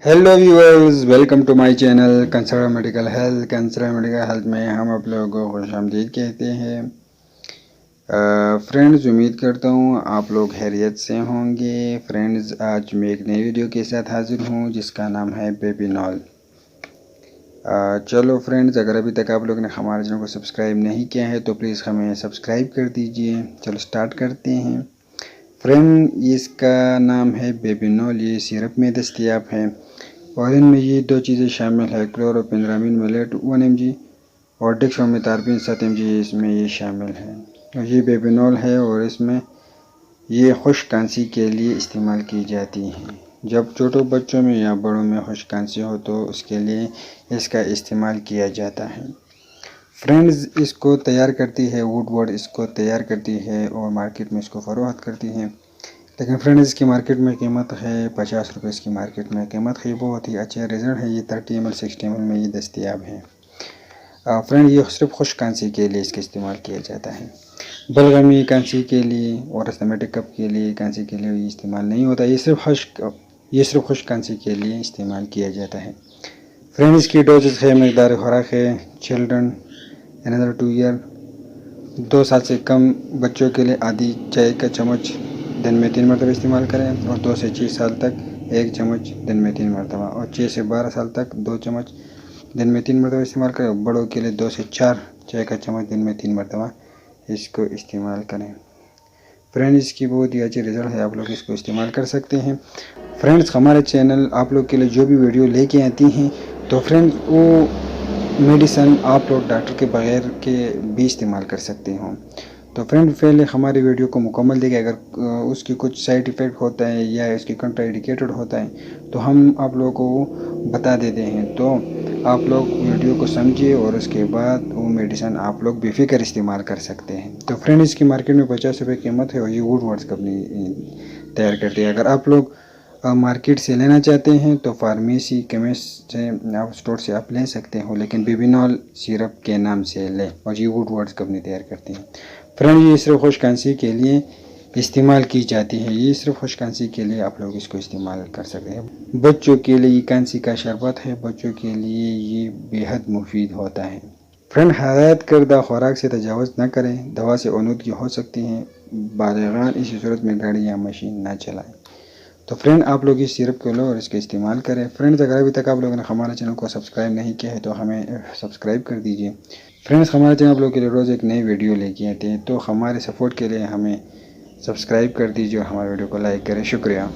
Hello viewers, welcome to my channel consult medical health. Consult medical health में हम आप लोगों को खुशामदीद कहते हैं। फ्रेंड्स, उम्मीद करता हूँ आप लोग खैरियत से होंगे। फ्रेंड्स, आज मैं एक नई वीडियो के साथ हाजिर हूँ जिसका नाम है बेबीनॉल। चलो फ्रेंड्स, अगर अभी तक आप लोग ने हमारे चैनल को सब्सक्राइब नहीं किया है तो प्लीज़ हमें सब्सक्राइब कर दीजिए। चलो स्टार्ट करते हैं। फ्रेंड, इसका नाम है बेबीनॉल। ये सिरप में दस्तयाब है और इनमें ये दो चीज़ें शामिल है, क्लोरोपेनिरामिन मेलेट 1 mg और डेक्सामेथासोन 7 mg, इसमें ये शामिल है। और ये बेबीनॉल है और इसमें ये खुश्क खांसी के लिए इस्तेमाल की जाती है। जब छोटे बच्चों में या बड़ों में खुश्क खांसी हो तो उसके लिए इसका इस्तेमाल किया जाता है। फ्रेंड्स, इसको तैयार करती है वुडवर्ड, इसको तैयार करती है और मार्केट में इसको फ़रोख्त करती है। लेकिन फ्रेंड्स, इसकी मार्केट में कीमत है 50 रुपये। इसकी मार्केट में कीमत है। बहुत ही अच्छा रिजल्ट है। ये 30 ml 60 ml में ये दस्तियाब है। फ्रेंड, ये सिर्फ खुश्क खांसी के लिए इसका इस्तेमाल किया जाता है। बलगमी खांसी के लिए और अस्थमेटिक कफ के लिए खांसी के लिए ये इस्तेमाल नहीं होता। ये सिर्फ खुश्क खांसी के लिए इस्तेमाल किया जाता है। फ्रेंड, इसकी डोजेज है, मकदार खुराक है, चिल्ड्रन अनदर 2 ईयर, 2 साल से कम बच्चों के लिए आधी चाय का चम्मच दिन में 3 मरतबा इस्तेमाल करें और 2 से 6 साल तक 1 चम्मच दिन में 3 मरतबा और 6 से 12 साल तक 2 चम्मच दिन में 3 मरतबा इस्तेमाल करें। और बड़ों के लिए 2 से 4 चाय का चम्मच दिन में 3 मरतबा इसको इस्तेमाल करें। फ्रेंड्स, इसकी बहुत ही अच्छी रिज़ल्ट है, आप लोग इसको इस्तेमाल कर सकते हैं। फ्रेंड्स, हमारे चैनल आप लोग के लिए जो भी वीडियो लेके आती हैं तो फ्रेंड्स वो मेडिसन आप लोग डॉक्टर के बगैर के भी इस्तेमाल कर सकते हो। तो फ्रेंड, पहले हमारी वीडियो को मुकम्मल देखिए। अगर उसकी कुछ साइड इफ़ेक्ट होता है या इसकी कंट्राइंडिकेटेड होता है तो हम आप लोगों को बता देते हैं। तो आप लोग वीडियो को समझिए और उसके बाद वो मेडिसिन आप लोग बेफिक्र इस्तेमाल कर सकते हैं। तो फ्रेंड, इसकी मार्केट में 50 रुपये कीमत है और ये वुडवर्ड्स कंपनी तैयार करती है। अगर आप लोग मार्केट से लेना चाहते हैं तो फार्मेसी केमिस्ट से आप स्टोर से आप ले सकते हो, लेकिन बेबीनॉल सिरप के नाम से लें और ये वुडवर्ड्स कंपनी तैयार करती है। फ्रेंड, ये सिर्फ खुश्क खांसी के लिए इस्तेमाल की जाती है। ये सिर्फ खुश्क खांसी के लिए आप लोग इसको इस्तेमाल कर सकते हैं। बच्चों के लिए ये खांसी का शरबत है, बच्चों के लिए ये बेहद मुफीद होता है। फ्रेंड, हदायत करदा खुराक से तजावज़ न करें, दवा से आलूदगी हो सकती है। बालिगान इसी सूरत में गाड़ी या मशीन ना चलाएं। तो फ्रेंड, आप लोग इस सिरप को लो और इसका इस्तेमाल करें। फ्रेंड्स, अगर अभी तक आप लोगों ने हमारे चैनल को सब्सक्राइब नहीं किया है तो हमें सब्सक्राइब कर दीजिए। फ्रेंड्स, हमारे चैनल आप लोगों के लिए रोज़ एक नई वीडियो लेके आते हैं, तो हमारे सपोर्ट के लिए हमें सब्सक्राइब कर दीजिए और हमारे वीडियो को लाइक करें। शुक्रिया।